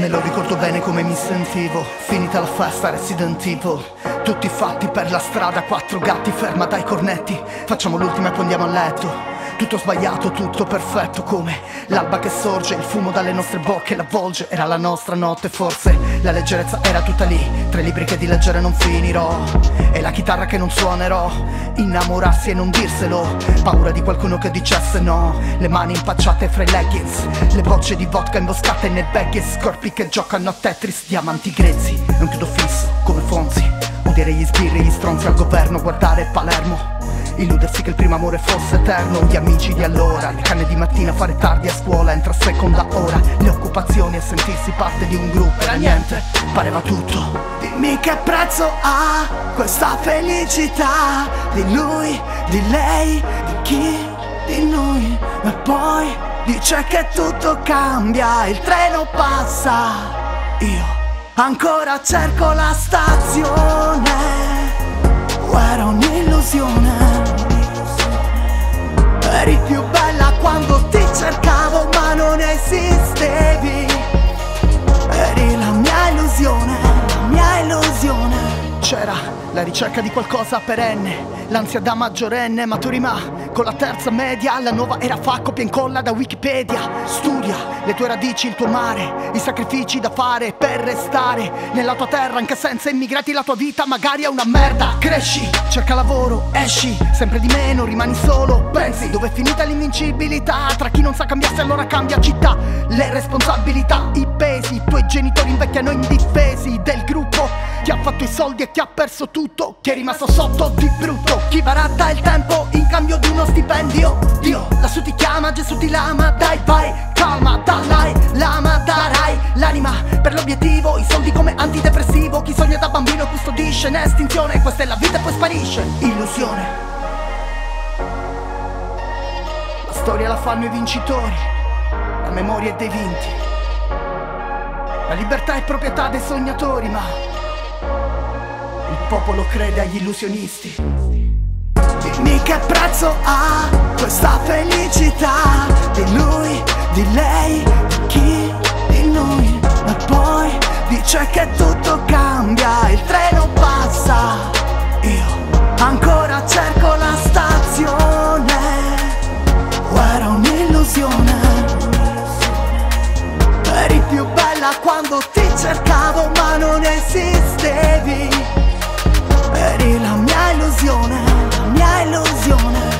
Me lo ricordo bene come mi sentivo, finita la festa Resident Evil. Tutti fatti per la strada, 4 gatti ferma dai cornetti. Facciamo l'ultima e poi andiamo a letto. Tutto sbagliato, tutto perfetto, come l'alba che sorge, il fumo dalle nostre bocche l'avvolge. Era la nostra notte, forse la leggerezza era tutta lì. 3 libri che di leggere non finirò, e la chitarra che non suonerò. Innamorarsi e non dirselo, paura di qualcuno che dicesse no. Le mani impacciate fra i leggings, le bocce di vodka imboscate nei baggies. Corpi che giocano a Tetris, diamanti grezzi. Non chiudo fisso, come Fonzi, udire gli sbirri, gli stronzi al governo, guardare Palermo, illudersi che il primo amore fosse eterno. Gli amici di allora, le canne di mattina, fare tardi a scuola, entra seconda ora, le occupazioni e sentirsi parte di un gruppo. Era niente, pareva tutto. Dimmi che prezzo ha questa felicità, di lui, di lei, di chi, di noi. E poi dice che tutto cambia, il treno passa, io ancora cerco la stazione. Era un'illusione, eri più bella quando ti cercavo ma non esistevi. Eri la mia illusione, la mia illusione. C'era la ricerca di qualcosa perenne, l'ansia da maggiorenne, ma tu con la terza media. La nuova era fa copia e incolla da Wikipedia. Studia le tue radici, il tuo mare, i sacrifici da fare per restare nella tua terra. Anche senza immigrati la tua vita magari è una merda. Cresci, cerca lavoro, esci sempre di meno, rimani solo. Pensi dove è finita l'invincibilità? Tra chi non sa cambiarsi allora cambia città. Le responsabilità, i pesi, i tuoi genitori invecchiano indifesi del gruppo. Chi ha fatto i soldi e chi ha perso tutto, chi è rimasto sotto di brutto. Chi baratta il tempo in cambio di uno stipendio. Dio lassù ti chiama, Gesù ti lama. Dai vai, calma, Dalai Lama, darai l'anima per l'obiettivo, i soldi come antidepressivo. Chi sogna da bambino custodisce in estinzione. Questa è la vita e poi sparisce. Illusione, la storia la fanno i vincitori, la memoria è dei vinti. La libertà è proprietà dei sognatori, ma il popolo crede agli illusionisti. Dimmi che prezzo ha questa felicità, di lui, di lei, di chi, di noi. E poi dice che tutto cambia, il treno passa, io ancora cerco la stazione. Era un'illusione, eri più bella quando ti cercavo ma non esistevi. Eri la mia illusione, la mia illusione.